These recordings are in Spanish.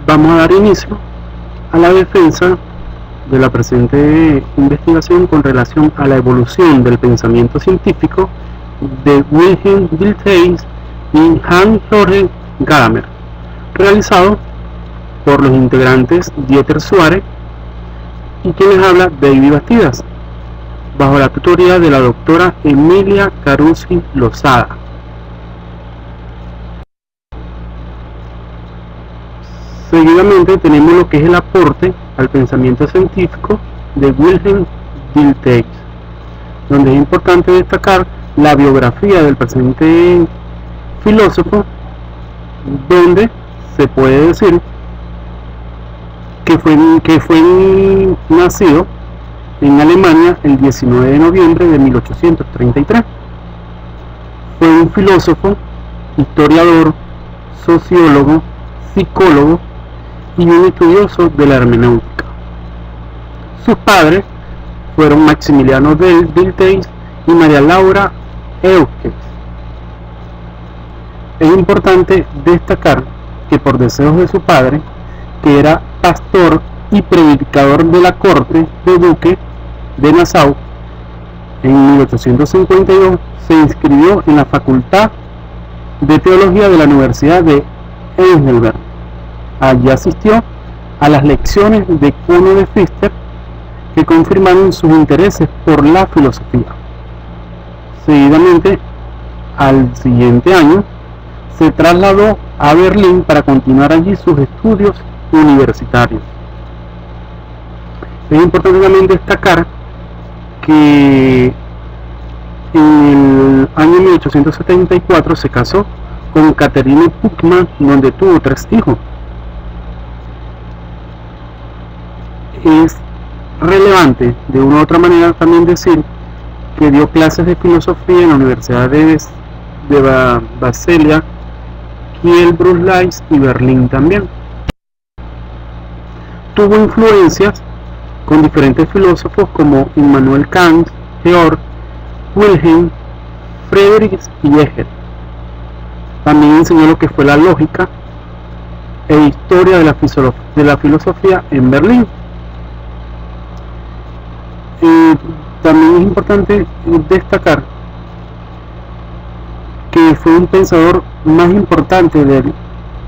Vamos a dar inicio a la defensa de la presente investigación con relación a la evolución del pensamiento científico de Wilhelm Dilthey y Hans-Georg Gadamer, realizado por los integrantes Dieter Suárez y quienes habla David Bastidas, bajo la tutoría de la doctora Emilia Carusi Lozada. Seguidamente tenemos lo que es el aporte al pensamiento científico de Wilhelm Dilthey, donde es importante destacar la biografía del presente filósofo, donde se puede decir que fue nacido en Alemania el 19 de noviembre de 1833. Fue un filósofo, historiador, sociólogo, psicólogo y un estudioso de la hermenéutica. Sus padres fueron Maximiliano Dilthey y María Laura Euckes. Es importante destacar que por deseos de su padre, que era pastor y predicador de la corte de duque de Nassau, en 1852 se inscribió en la Facultad de Teología de la Universidad de Heidelberg. Allí asistió a las lecciones de Kuno de Pfister, que confirmaron sus intereses por la filosofía. Seguidamente, al siguiente año, se trasladó a Berlín para continuar allí sus estudios universitarios. Es importante también destacar que en el año 1874 se casó con Catherine Puckman, donde tuvo 3 hijos. Es relevante de una u otra manera también decir que dio clases de filosofía en la Universidad de Basilea, Kiel, Brussels y Berlín también. Tuvo influencias con diferentes filósofos como Immanuel Kant, Georg Wilhelm, Friedrich y Hegel. También enseñó lo que fue la lógica e historia de la filosofía en Berlín. También es importante destacar que fue un pensador más importante del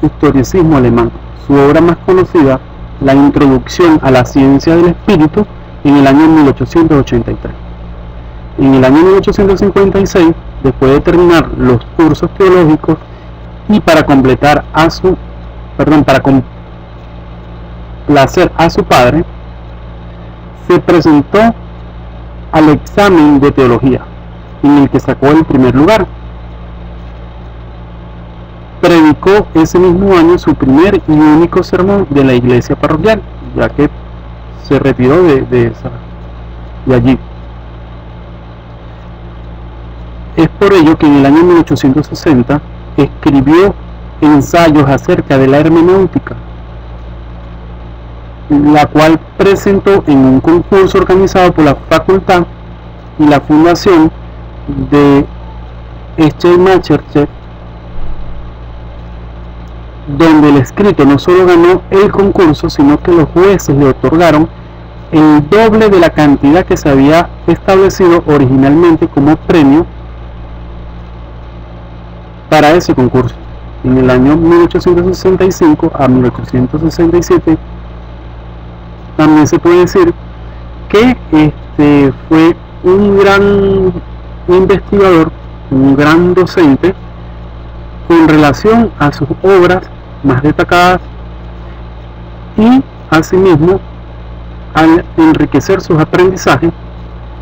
historicismo alemán. Su obra más conocida, La Introducción a la Ciencia del Espíritu, en el año 1883. En el año 1856, después de terminar los cursos teológicos y para complacer a su padre, se presentó al examen de teología, en el que sacó el primer lugar. Predicó ese mismo año su primer y único sermón de la iglesia parroquial, ya que se retiró de allí. Es por ello que en el año 1860 escribió ensayos acerca de la hermenéutica, la cual presentó en un concurso organizado por la facultad y la fundación de Schleiermacher, donde el escrito no solo ganó el concurso, sino que los jueces le otorgaron el doble de la cantidad que se había establecido originalmente como premio para ese concurso. En el año 1865 a 1867 también se puede decir que fue un gran investigador, un gran docente con relación a sus obras más destacadas, y asimismo al enriquecer sus aprendizajes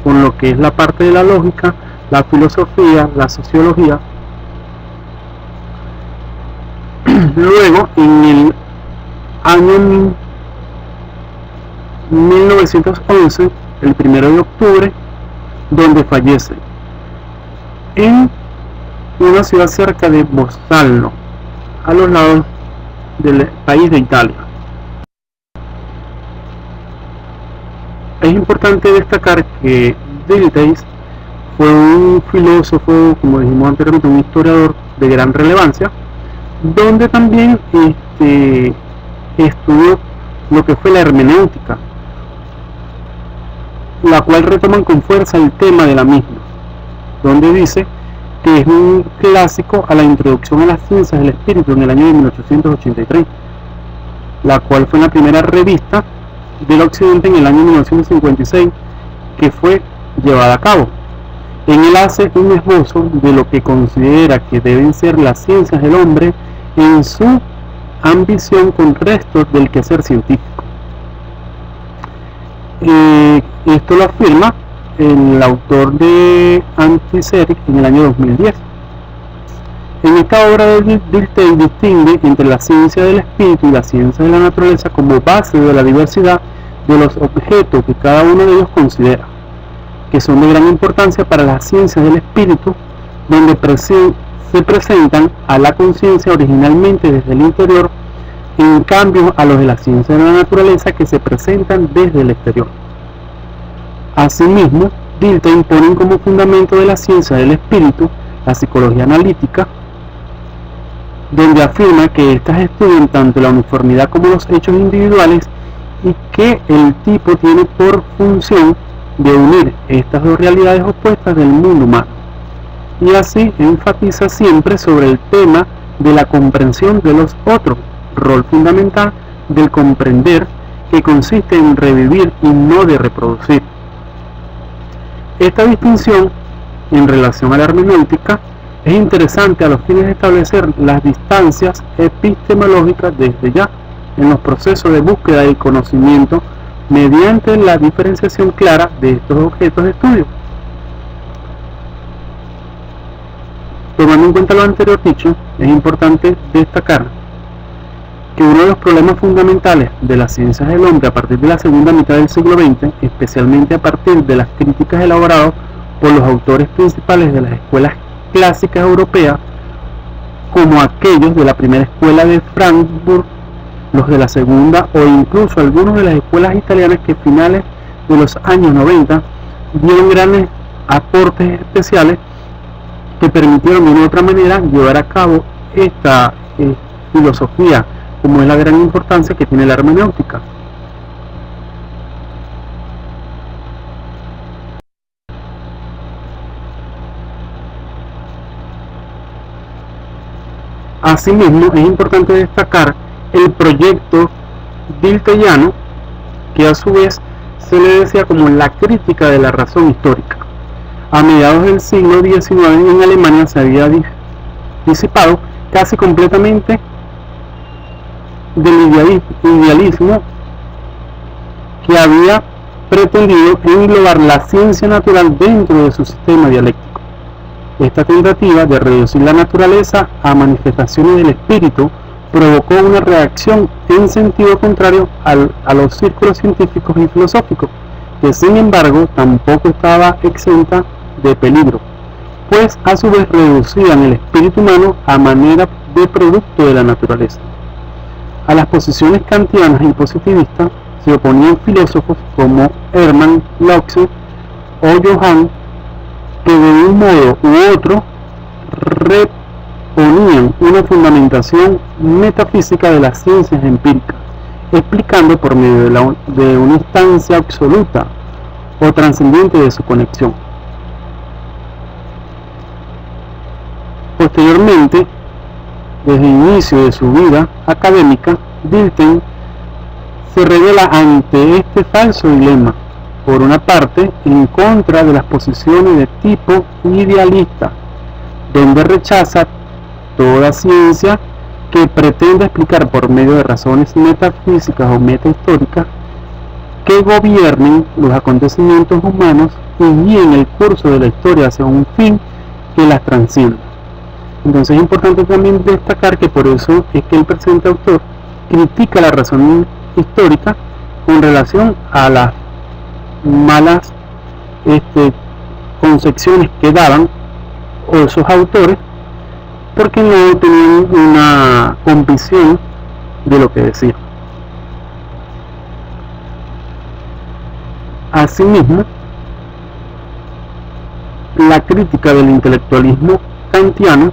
con lo que es la parte de la lógica, la filosofía, la sociología. Luego, en el año 1911, el 1 de octubre, donde fallece en una ciudad cerca de Bolzano, a los lados del país de Italia. Es importante destacar que Dilthey fue un filósofo, como dijimos anteriormente, un historiador de gran relevancia, donde también estudió lo que fue la hermenéutica, la cual retoman con fuerza el tema de la misma, donde dice que es un clásico a la introducción a las ciencias del espíritu en el año de 1883, la cual fue la primera revista del occidente en el año 1956 que fue llevada a cabo. En él hace un esbozo de lo que considera que deben ser las ciencias del hombre en su ambición con restos del quehacer científico. Esto lo afirma el autor de Antiseric en el año 2010. En esta obra de Dilthey distingue entre la ciencia del espíritu y la ciencia de la naturaleza como base de la diversidad de los objetos que cada uno de ellos considera, que son de gran importancia para las ciencias del espíritu, donde se presentan a la conciencia originalmente desde el interior, en cambio a los de la ciencia de la naturaleza que se presentan desde el exterior. Asimismo, Dilthey impone como fundamento de la ciencia del espíritu la psicología analítica, donde afirma que éstas estudian tanto la uniformidad como los hechos individuales y que el tipo tiene por función de unir estas dos realidades opuestas del mundo humano. Y así enfatiza siempre sobre el tema de la comprensión de los otros, rol fundamental del comprender, que consiste en revivir y no de reproducir. Esta distinción en relación a la hermenéutica es interesante a los fines de establecer las distancias epistemológicas desde ya en los procesos de búsqueda del conocimiento mediante la diferenciación clara de estos objetos de estudio. Tomando en cuenta lo anterior dicho, es importante destacar que uno de los problemas fundamentales de las ciencias del hombre a partir de la segunda mitad del siglo XX, especialmente a partir de las críticas elaboradas por los autores principales de las escuelas clásicas europeas, como aquellos de la primera escuela de Frankfurt, los de la segunda o incluso algunos de las escuelas italianas que a finales de los años 90 dieron grandes aportes especiales que permitieron de una u otra manera llevar a cabo esta filosofía, como es la gran importancia que tiene la hermenéutica. Asimismo, es importante destacar el proyecto diltheyano, que a su vez se le decía como la crítica de la razón histórica. A mediados del siglo XIX en Alemania se había disipado casi completamente del idealismo que había pretendido englobar la ciencia natural dentro de su sistema dialéctico. Esta tentativa de reducir la naturaleza a manifestaciones del espíritu provocó una reacción en sentido contrario a los círculos científicos y filosóficos, que sin embargo tampoco estaba exenta de peligro, pues a su vez reducían el espíritu humano a manera de producto de la naturaleza. A las posiciones kantianas y positivistas se oponían filósofos como Hermann Leucke o Johann, que de un modo u otro reponían una fundamentación metafísica de las ciencias empíricas, explicando por medio de una instancia absoluta o trascendente de su conexión. Posteriormente, desde el inicio de su vida académica, Dilthey se revela ante este falso dilema, por una parte en contra de las posiciones de tipo idealista, donde rechaza toda ciencia que pretenda explicar por medio de razones metafísicas o metahistóricas que gobiernen los acontecimientos humanos y guíen el curso de la historia hacia un fin que las transcienda. Entonces es importante también destacar que por eso es que el presente autor critica la razón histórica con relación a las malas concepciones que daban esos autores, porque no tenían una convicción de lo que decían. Asimismo, la crítica del intelectualismo kantiano,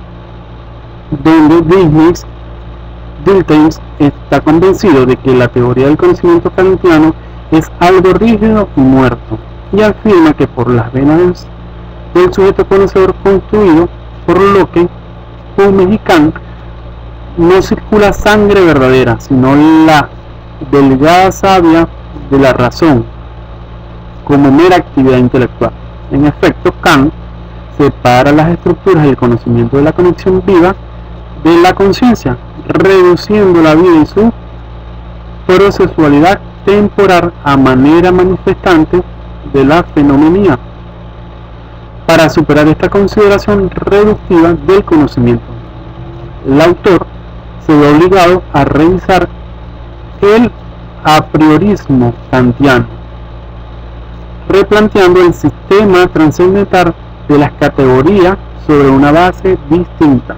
donde Leibniz Dilthey está convencido de que la teoría del conocimiento kantiano es algo rígido y muerto, y afirma que por las venas del sujeto conocedor construido por Locke, Hume y Kant no circula sangre verdadera, sino la delgada savia de la razón, como mera actividad intelectual. En efecto, Kant separa las estructuras del conocimiento de la conexión viva de la conciencia, reduciendo la vida y su procesualidad temporal a manera manifestante de la fenomenía, para superar esta consideración reductiva del conocimiento. El autor se ve obligado a revisar el a priorismo kantiano, replanteando el sistema trascendental de las categorías sobre una base distinta.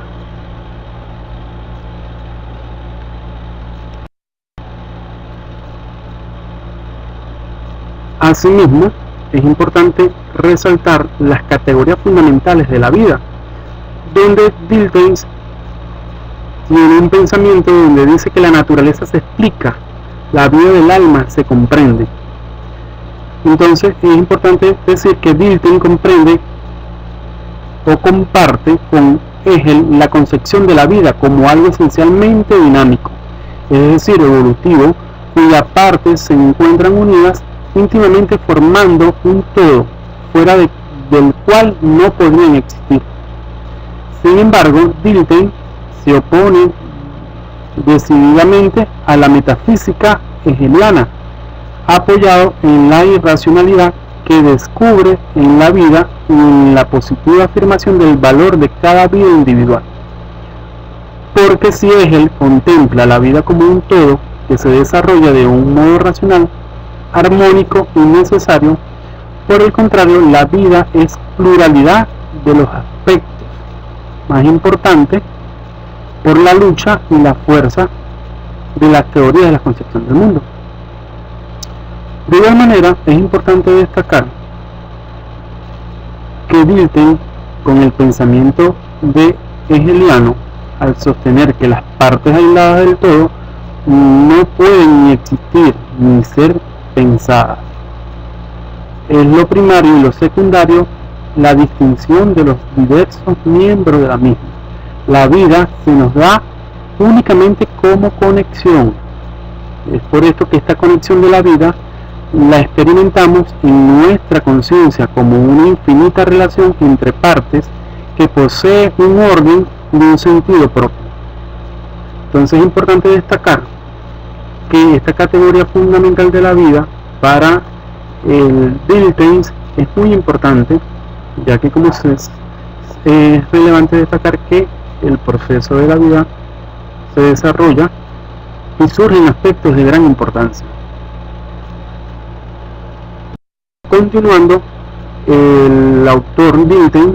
Asimismo, es importante resaltar las categorías fundamentales de la vida, donde Dilthey tiene un pensamiento donde dice que la naturaleza se explica, la vida del alma se comprende. Entonces es importante decir que Dilthey comprende o comparte con Hegel la concepción de la vida como algo esencialmente dinámico, es decir, evolutivo, cuyas partes se encuentran unidas íntimamente formando un todo, fuera del cual no podrían existir. Sin embargo, Dilthey se opone decididamente a la metafísica hegeliana, apoyado en la irracionalidad que descubre en la vida y en la positiva afirmación del valor de cada vida individual. Porque si Hegel contempla la vida como un todo que se desarrolla de un modo racional, armónico y necesario, por el contrario, la vida es pluralidad de los aspectos más importantes por la lucha y la fuerza de las teorías de la concepción del mundo. De igual manera, es importante destacar que Dilthey, con el pensamiento de hegeliano, al sostener que las partes aisladas del todo no pueden ni existir ni ser pensadas, es lo primario y lo secundario la distinción de los diversos miembros de la misma. La vida se nos da únicamente como conexión. Es por esto que esta conexión de la vida la experimentamos en nuestra conciencia como una infinita relación entre partes que posee un orden y un sentido propio. Entonces es importante destacar que esta categoría fundamental de la vida para el Dilthey es muy importante, ya que como es relevante destacar que el proceso de la vida se desarrolla y surgen aspectos de gran importancia. Continuando, el autor Dilthey,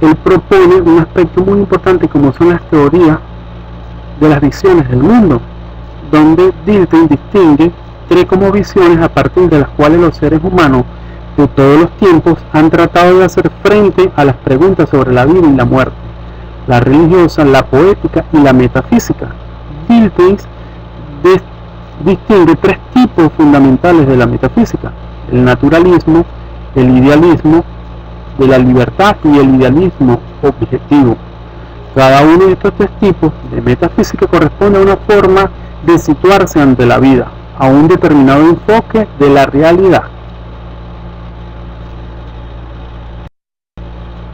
él propone un aspecto muy importante como son las teorías de las visiones del mundo, donde Dilthey distingue tres como visiones a partir de las cuales los seres humanos de todos los tiempos han tratado de hacer frente a las preguntas sobre la vida y la muerte: la religiosa, la poética y la metafísica. Dilthey distingue tres tipos fundamentales de la metafísica: el naturalismo, el idealismo de la libertad y el idealismo objetivo. Cada uno de estos tres tipos de metafísica corresponde a una forma de situarse ante la vida, a un determinado enfoque de la realidad.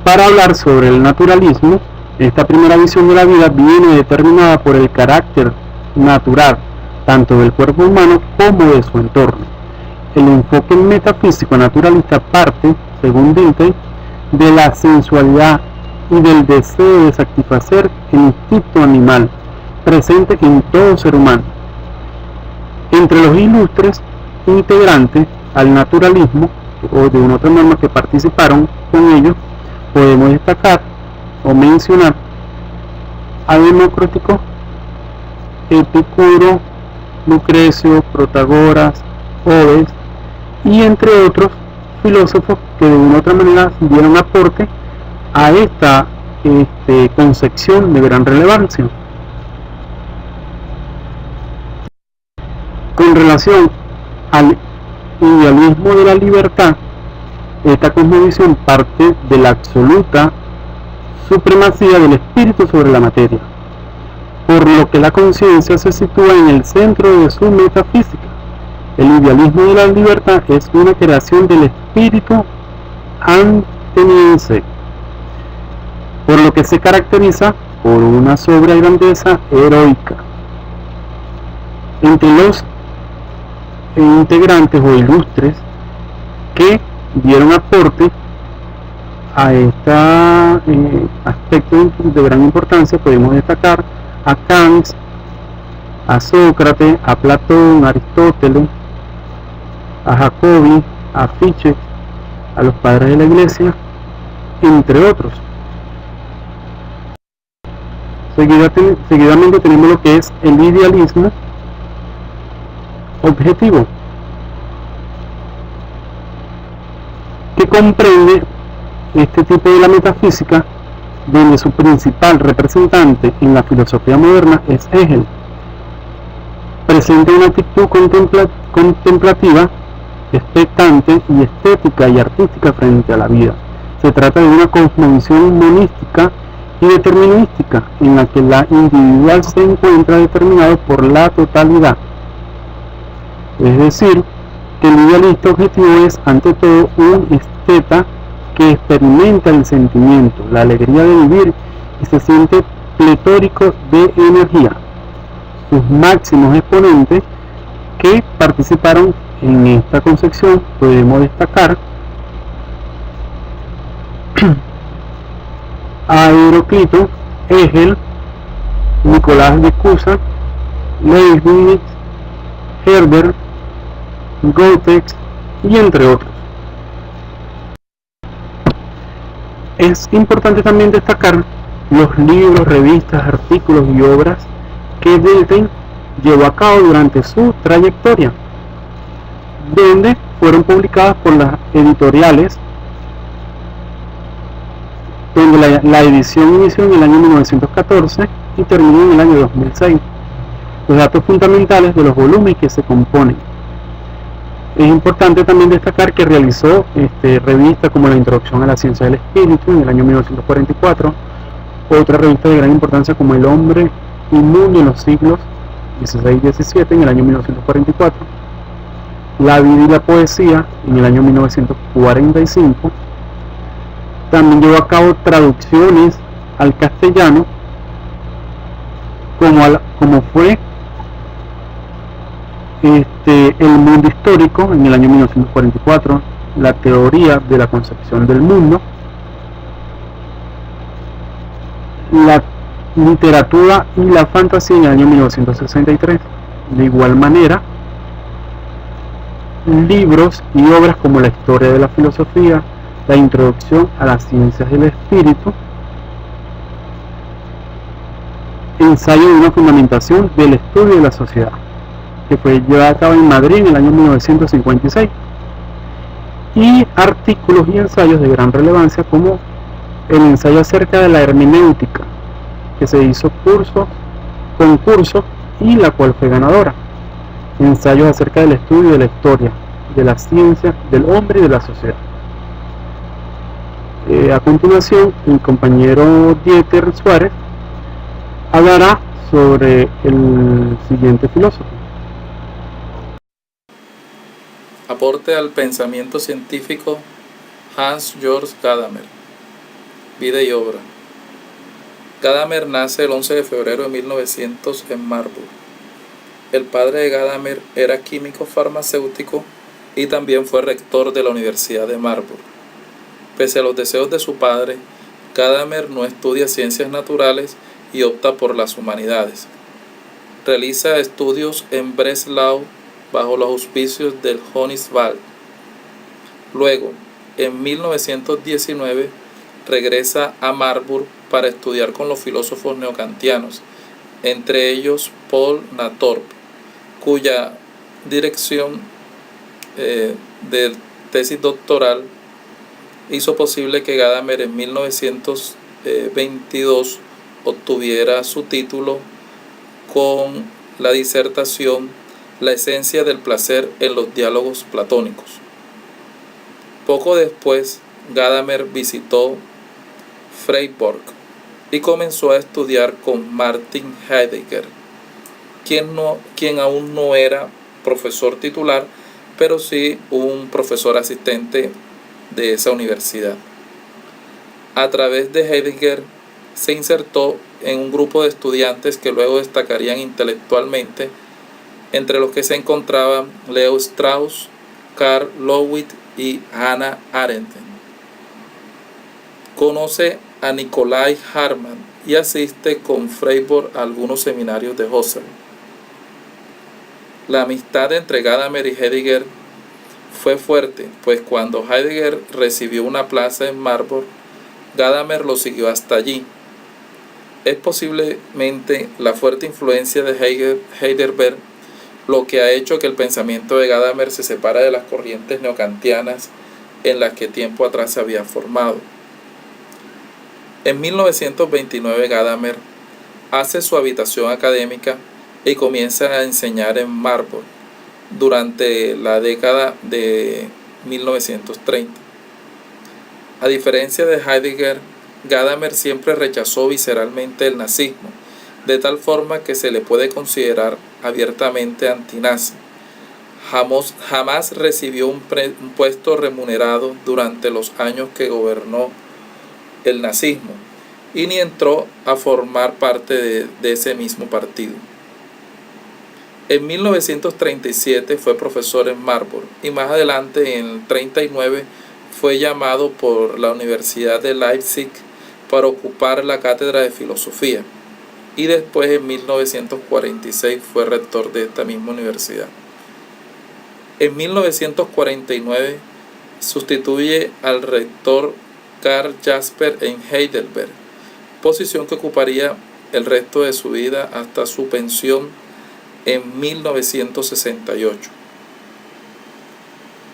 Para hablar sobre el naturalismo, esta primera visión de la vida viene determinada por el carácter natural, tanto del cuerpo humano como de su entorno. El enfoque metafísico naturalista parte, según Dilthey, de la sensualidad y del deseo de satisfacer el instinto animal presente en todo ser humano. Entre los ilustres integrantes al naturalismo, o de una otra norma que participaron con ellos, podemos destacar o mencionar a Demócrito, Epicuro, Lucrecio, Protagoras, Oves y entre otros filósofos que de una u otra manera dieron aporte a esta concepción de gran relevancia. Con relación al idealismo de la libertad, esta cosmovisión parte de la absoluta supremacía del espíritu sobre la materia, por lo que la conciencia se sitúa en el centro de su metafísica. El idealismo de la libertad es una creación del espíritu ateniense, por lo que se caracteriza por una sobregrandeza heroica. Entre los integrantes o ilustres que dieron aporte a este aspecto de gran importancia podemos destacar a Kant, a Sócrates, a Platón, a Aristóteles, a Jacobi, a Fichte, a los padres de la Iglesia, entre otros. Seguidamente tenemos lo que es el idealismo objetivo, que comprende este tipo de la metafísica, donde su principal representante en la filosofía moderna es Hegel. Presenta una actitud contemplativa, expectante y estética y artística frente a la vida. Se trata de una cosmovisión monística y determinística, en la que la individual se encuentra determinado por la totalidad. Es decir, que el idealista objetivo es ante todo un esteta que experimenta el sentimiento, la alegría de vivir y se siente pletórico de energía. Sus máximos exponentes que participaron en esta concepción podemos destacar a Heráclito, Hegel, Nicolás de Cusa, Leibniz, Herder, Goethe y entre otros. Es importante también destacar los libros, revistas, artículos y obras que Goethe llevó a cabo durante su trayectoria, donde fueron publicadas por las editoriales, donde la edición inició en el año 1914 y terminó en el año 2006. Los datos fundamentales de los volúmenes que se componen. Es importante también destacar que realizó revistas como la Introducción a la Ciencia del Espíritu en el año 1944, otra revista de gran importancia como El Hombre y Mundo en los siglos XVI y XVII en el año 1944, La Vida y la Poesía en el año 1945. También llevó a cabo traducciones al castellano, como fue El Mundo Histórico en el año 1944, La Teoría de la Concepción del Mundo, La Literatura y la Fantasía en el año 1963. De igual manera, libros y obras como La Historia de la Filosofía, La Introducción a las Ciencias del Espíritu, Ensayo de una Fundamentación del Estudio de la Sociedad, que fue llevada a cabo en Madrid en el año 1956, y artículos y ensayos de gran relevancia como el ensayo acerca de la hermenéutica, que se hizo concurso y la cual fue ganadora, ensayos acerca del estudio de la historia, de la ciencia, del hombre y de la sociedad. A continuación, mi compañero Dieter Suárez hablará sobre el siguiente filósofo. Aporte al pensamiento científico: Hans Georg Gadamer. Vida y obra. Gadamer nace el 11 de febrero de 1900 en Marburg. El padre de Gadamer era químico farmacéutico y también fue rector de la Universidad de Marburg. Pese a los deseos de su padre, Gadamer no estudia ciencias naturales y opta por las humanidades. Realiza estudios en Breslau bajo los auspicios del Hohenwald. Luego, en 1919, regresa a Marburg para estudiar con los filósofos neokantianos, entre ellos Paul Natorp, cuya dirección de tesis doctoral hizo posible que Gadamer en 1922 obtuviera su título con la disertación la esencia del placer en los diálogos platónicos. Poco después, Gadamer visitó Freiburg y comenzó a estudiar con Martin Heidegger, quien aún no era profesor titular, pero sí un profesor asistente de esa universidad. A través de Heidegger se insertó en un grupo de estudiantes que luego destacarían intelectualmente, entre los que se encontraban Leo Strauss, Karl Lowitt y Hannah Arendt. Conoce a Nikolai Hartmann y asiste con Freiburg a algunos seminarios de Husserl. La amistad entre Gadamer y Heidegger fue fuerte, pues cuando Heidegger recibió una plaza en Marburg, Gadamer lo siguió hasta allí. Es posiblemente la fuerte influencia de Heidegger lo que ha hecho que el pensamiento de Gadamer se separe de las corrientes neokantianas en las que tiempo atrás se había formado. En 1929 Gadamer hace su habitación académica y comienza a enseñar en Marburg durante la década de 1930. A diferencia de Heidegger, Gadamer siempre rechazó visceralmente el nazismo, de tal forma que se le puede considerar abiertamente antinazi. Jamás recibió un puesto remunerado durante los años que gobernó el nazismo y ni entró a formar parte de ese mismo partido. En 1937 fue profesor en Marburg y más adelante, en el 1939, fue llamado por la Universidad de Leipzig para ocupar la cátedra de filosofía y después en 1946 fue rector de esta misma universidad. En 1949 sustituye al rector Karl Jasper en Heidelberg, posición que ocuparía el resto de su vida hasta su pensión en 1968.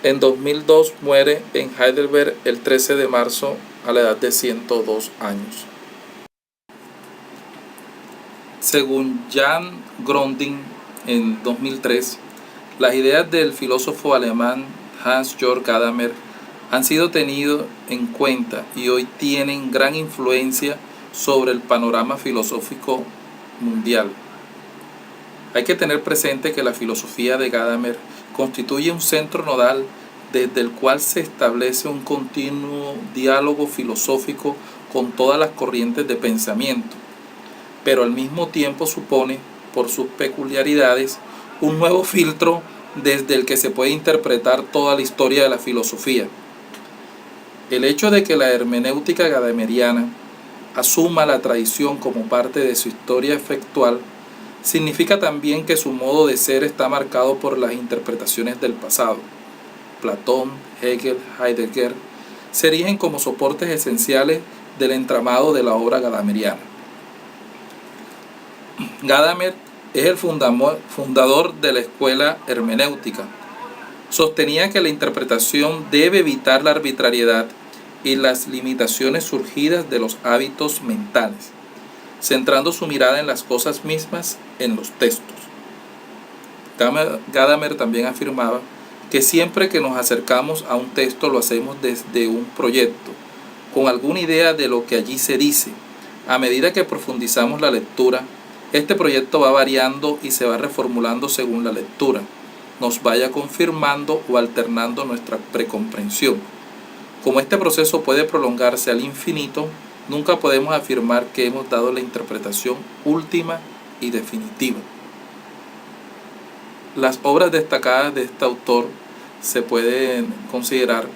En 2002 muere en Heidelberg el 13 de marzo a la edad de 102 años. Según Jan Grondin en 2003, las ideas del filósofo alemán Hans-Georg Gadamer han sido tenidas en cuenta y hoy tienen gran influencia sobre el panorama filosófico mundial. Hay que tener presente que la filosofía de Gadamer constituye un centro nodal desde el cual se establece un continuo diálogo filosófico con todas las corrientes de pensamiento, pero al mismo tiempo supone, por sus peculiaridades, un nuevo filtro desde el que se puede interpretar toda la historia de la filosofía. El hecho de que la hermenéutica gadameriana asuma la tradición como parte de su historia efectual significa también que su modo de ser está marcado por las interpretaciones del pasado. Platón, Hegel, Heidegger se erigen como soportes esenciales del entramado de la obra gadameriana. Gadamer es el fundador de la escuela hermenéutica. Sostenía que la interpretación debe evitar la arbitrariedad y las limitaciones surgidas de los hábitos mentales, centrando su mirada en las cosas mismas, en los textos. Gadamer también afirmaba que siempre que nos acercamos a un texto lo hacemos desde un proyecto, con alguna idea de lo que allí se dice. A medida que profundizamos la lectura, este proyecto va variando y se va reformulando según la lectura, nos vaya confirmando o alternando nuestra precomprensión. Como este proceso puede prolongarse al infinito, nunca podemos afirmar que hemos dado la interpretación última y definitiva. Las obras destacadas de este autor se pueden considerar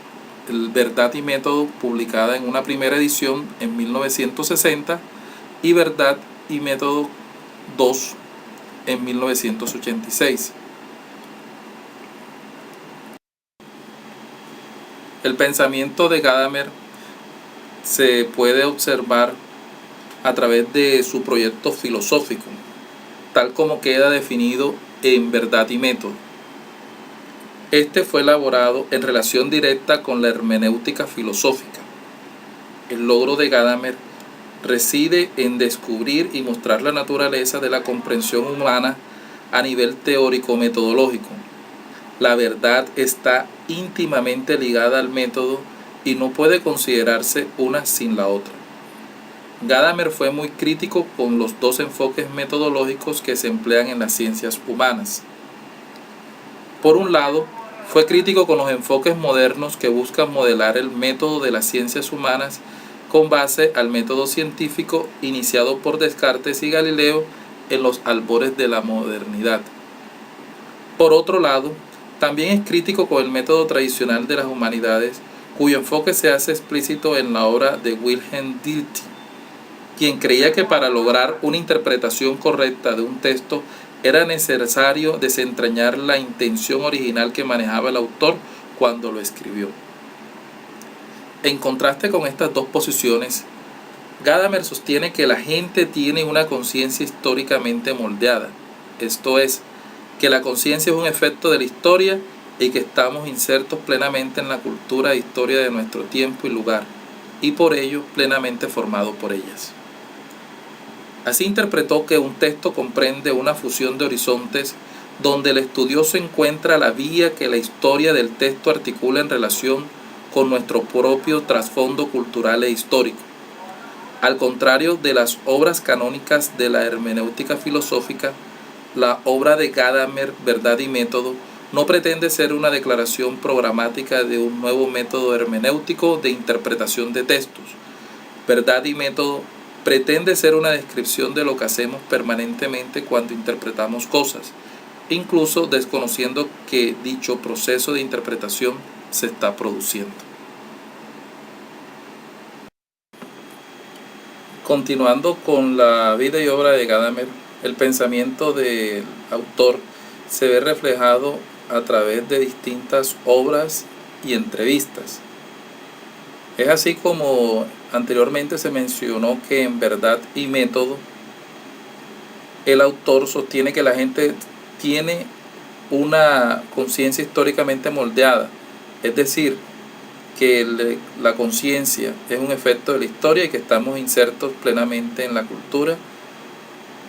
el Verdad y Método, publicada en una primera edición en 1960, y Verdad y Método 2 en 1986. El pensamiento de Gadamer se puede observar a través de su proyecto filosófico, tal como queda definido en Verdad y Método. Este fue elaborado en relación directa con la hermenéutica filosófica. El logro de Gadamer reside en descubrir y mostrar la naturaleza de la comprensión humana a nivel teórico-metodológico. La verdad está íntimamente ligada al método y no puede considerarse una sin la otra. Gadamer fue muy crítico con los dos enfoques metodológicos que se emplean en las ciencias humanas. Por un lado, fue crítico con los enfoques modernos que buscan modelar el método de las ciencias humanas con base al método científico iniciado por Descartes y Galileo en los albores de la modernidad. Por otro lado, también es crítico con el método tradicional de las humanidades, cuyo enfoque se hace explícito en la obra de Wilhelm Dilthey, quien creía que para lograr una interpretación correcta de un texto era necesario desentrañar la intención original que manejaba el autor cuando lo escribió. En contraste con estas dos posiciones, Gadamer sostiene que la gente tiene una conciencia históricamente moldeada, esto es, que la conciencia es un efecto de la historia y que estamos insertos plenamente en la cultura e historia de nuestro tiempo y lugar, y por ello plenamente formados por ellas. Así interpretó que un texto comprende una fusión de horizontes donde el estudioso encuentra la vía que la historia del texto articula en relación con nuestro propio trasfondo cultural e histórico. Al contrario de las obras canónicas de la hermenéutica filosófica, la obra de Gadamer, Verdad y Método, no pretende ser una declaración programática de un nuevo método hermenéutico de interpretación de textos. Verdad y Método pretende ser una descripción de lo que hacemos permanentemente cuando interpretamos cosas, incluso desconociendo que dicho proceso de interpretación se está produciendo. Continuando con la vida y obra de Gadamer, el pensamiento del autor se ve reflejado a través de distintas obras y entrevistas. Es así como anteriormente se mencionó que en Verdad y Método el autor sostiene que la gente tiene una conciencia históricamente moldeada, es decir, que la conciencia es un efecto de la historia y que estamos insertos plenamente en la cultura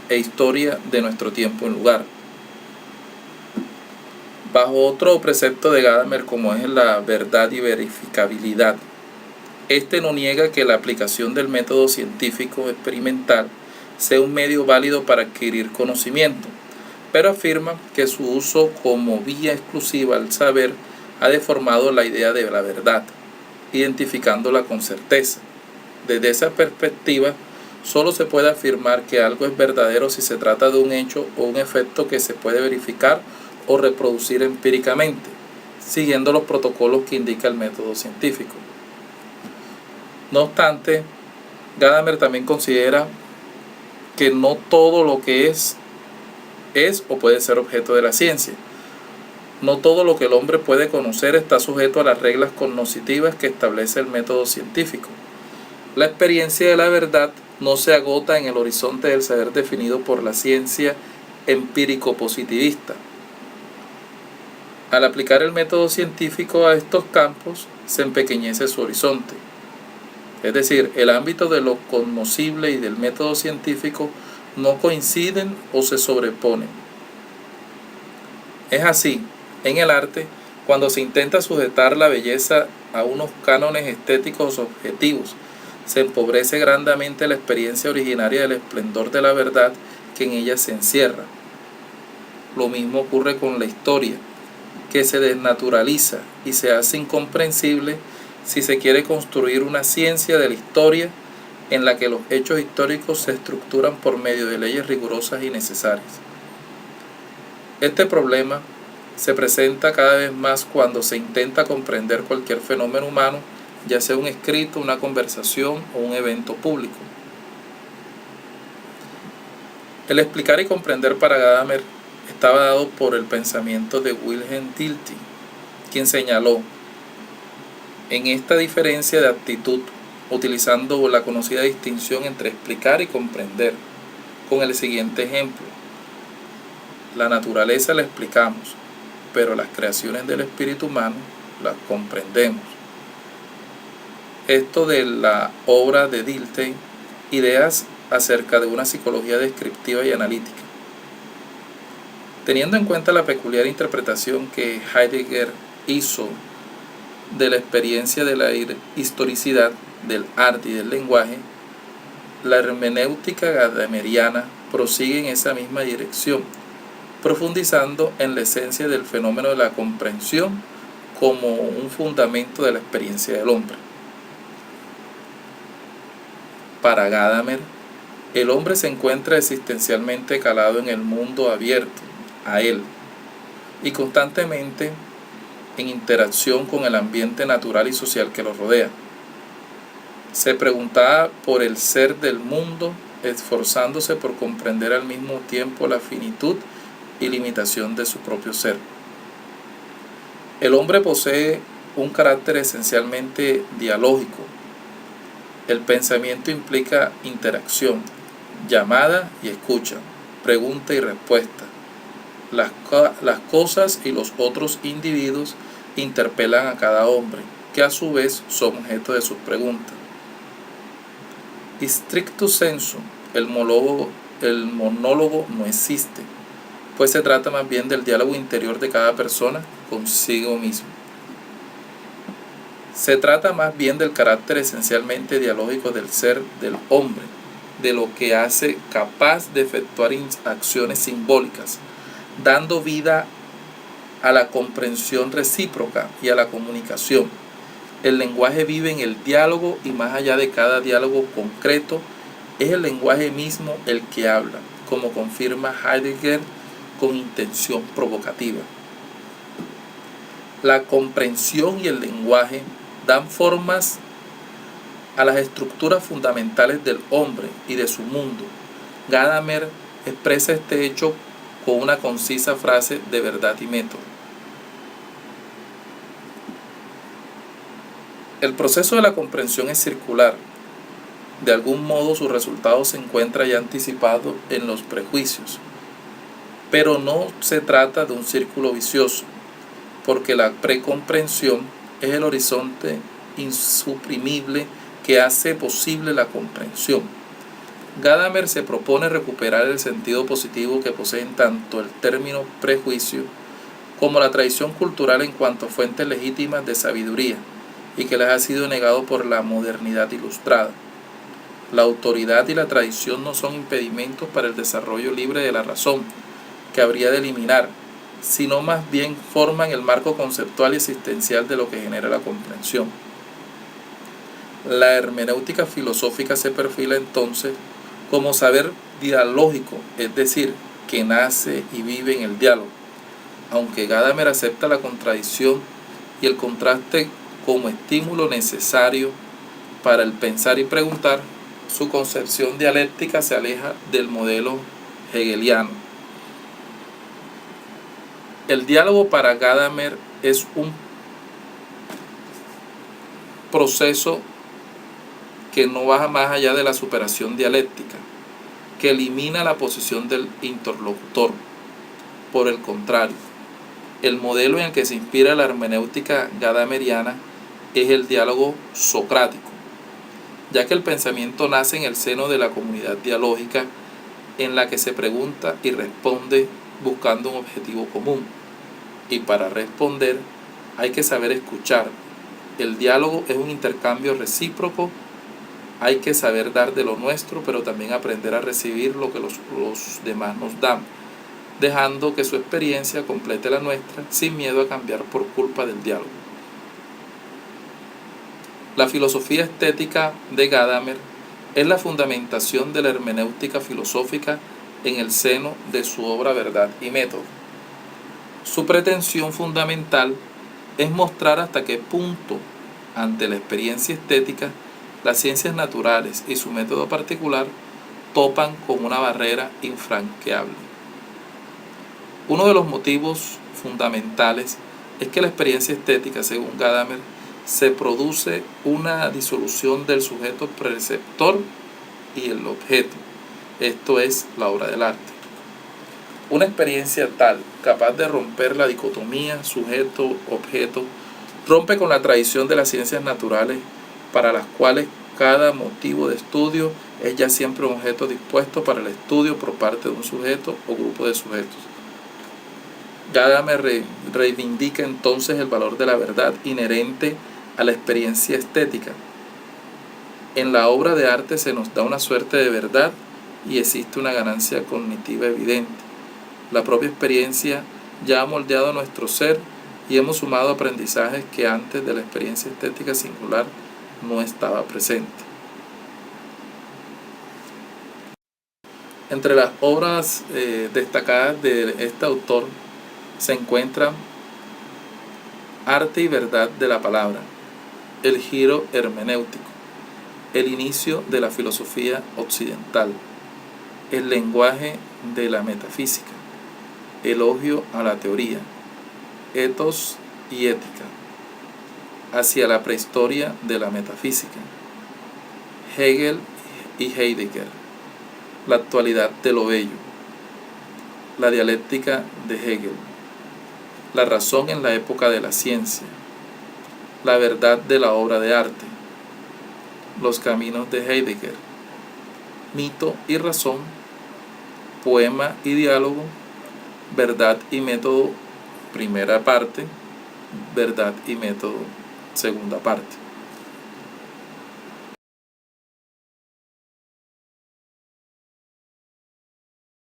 e historia de nuestro tiempo y lugar. Bajo otro precepto de Gadamer, como es la verdad y verificabilidad, este no niega que la aplicación del método científico experimental sea un medio válido para adquirir conocimiento, pero afirma que su uso como vía exclusiva al saber ha deformado la idea de la verdad, identificándola con certeza. Desde esa perspectiva, solo se puede afirmar que algo es verdadero si se trata de un hecho o un efecto que se puede verificar o reproducir empíricamente, siguiendo los protocolos que indica el método científico. No obstante, Gadamer también considera que no todo lo que es o puede ser objeto de la ciencia. No todo lo que el hombre puede conocer está sujeto a las reglas cognitivas que establece el método científico. La experiencia de la verdad no se agota en el horizonte del saber definido por la ciencia empírico-positivista. Al aplicar el método científico a estos campos, se empequeñece su horizonte. Es decir, el ámbito de lo cognoscible y del método científico no coinciden o se sobreponen. Es así, en el arte, cuando se intenta sujetar la belleza a unos cánones estéticos objetivos, se empobrece grandemente la experiencia originaria del esplendor de la verdad que en ella se encierra. Lo mismo ocurre con la historia, que se desnaturaliza y se hace incomprensible si se quiere construir una ciencia de la historia en la que los hechos históricos se estructuran por medio de leyes rigurosas y necesarias. Este problema se presenta cada vez más cuando se intenta comprender cualquier fenómeno humano, ya sea un escrito, una conversación o un evento público. El explicar y comprender para Gadamer estaba dado por el pensamiento de Wilhelm Dilthey, quien señaló en esta diferencia de actitud, utilizando la conocida distinción entre explicar y comprender, con el siguiente ejemplo: la naturaleza la explicamos, pero las creaciones del espíritu humano las comprendemos. Esto de la obra de Dilthey, Ideas acerca de una psicología descriptiva y analítica. Teniendo en cuenta la peculiar interpretación que Heidegger hizo de la experiencia de la historicidad, del arte y del lenguaje, la hermenéutica gadameriana prosigue en esa misma dirección, profundizando en la esencia del fenómeno de la comprensión como un fundamento de la experiencia del hombre. Para Gadamer, el hombre se encuentra existencialmente calado en el mundo abierto a él y constantemente en interacción con el ambiente natural y social que lo rodea. Se preguntaba por el ser del mundo, esforzándose por comprender al mismo tiempo la finitud y limitación de su propio ser. El hombre posee un carácter esencialmente dialógico. El pensamiento implica interacción, llamada y escucha, pregunta y respuesta. Las cosas y los otros individuos interpelan a cada hombre, que a su vez son objeto de sus preguntas. Stricto sensu, el monólogo no existe, pues se trata más bien del diálogo interior de cada persona consigo mismo. Se trata más bien del carácter esencialmente dialógico del ser del hombre, de lo que hace capaz de efectuar acciones simbólicas, dando vida a la comprensión recíproca y a la comunicación. El lenguaje vive en el diálogo y más allá de cada diálogo concreto, es el lenguaje mismo el que habla, como confirma Heidegger con intención provocativa. La comprensión y el lenguaje dan formas a las estructuras fundamentales del hombre y de su mundo. Gadamer expresa este hecho con una concisa frase de verdad y método. El proceso de la comprensión es circular. De algún modo su resultado se encuentra ya anticipado en los prejuicios. Pero no se trata de un círculo vicioso, porque la precomprensión es el horizonte insuprimible que hace posible la comprensión. Gadamer se propone recuperar el sentido positivo que poseen tanto el término prejuicio como la tradición cultural en cuanto a fuentes legítimas de sabiduría y que les ha sido negado por la modernidad ilustrada. La autoridad y la tradición no son impedimentos para el desarrollo libre de la razón, que habría de eliminar, sino más bien forman el marco conceptual y existencial de lo que genera la comprensión. La hermenéutica filosófica se perfila entonces como saber dialógico, es decir, que nace y vive en el diálogo. Aunque Gadamer acepta la contradicción y el contraste como estímulo necesario para el pensar y preguntar, su concepción dialéctica se aleja del modelo hegeliano. El diálogo para Gadamer es un proceso que no va más allá de la superación dialéctica, que elimina la posición del interlocutor. Por el contrario, el modelo en el que se inspira la hermenéutica gadameriana es el diálogo socrático, ya que el pensamiento nace en el seno de la comunidad dialógica en la que se pregunta y responde buscando un objetivo común. Y para responder hay que saber escuchar. El diálogo es un intercambio recíproco. Hay que saber dar de lo nuestro, pero también aprender a recibir lo que los demás nos dan, dejando que su experiencia complete la nuestra sin miedo a cambiar por culpa del diálogo. La filosofía estética de Gadamer es la fundamentación de la hermenéutica filosófica en el seno de su obra Verdad y Método. Su pretensión fundamental es mostrar hasta qué punto, ante la experiencia estética, las ciencias naturales y su método particular topan con una barrera infranqueable. Uno de los motivos fundamentales es que la experiencia estética, según Gadamer, se produce una disolución del sujeto perceptor y el objeto, esto es, la obra del arte. Una experiencia tal, capaz de romper la dicotomía sujeto-objeto, rompe con la tradición de las ciencias naturales, para las cuales cada motivo de estudio es ya siempre un objeto dispuesto para el estudio por parte de un sujeto o grupo de sujetos. Gadamer reivindica entonces el valor de la verdad inherente a la experiencia estética. En la obra de arte se nos da una suerte de verdad y existe una ganancia cognitiva evidente. La propia experiencia ya ha moldeado nuestro ser y hemos sumado aprendizajes que antes de la experiencia estética singular no estaba presente. Entre las obras destacadas de este autor se encuentran Arte y verdad de la palabra, El giro hermenéutico, El inicio de la filosofía occidental, El lenguaje de la metafísica, Elogio a la teoría, Ethos y ética, Hacia la prehistoria de la metafísica, Hegel y Heidegger, La actualidad de lo bello, La dialéctica de Hegel, La razón en la época de la ciencia, La verdad de la obra de arte, Los caminos de Heidegger, Mito y razón, Poema y diálogo, Verdad y método, primera parte, Verdad y método, segunda parte.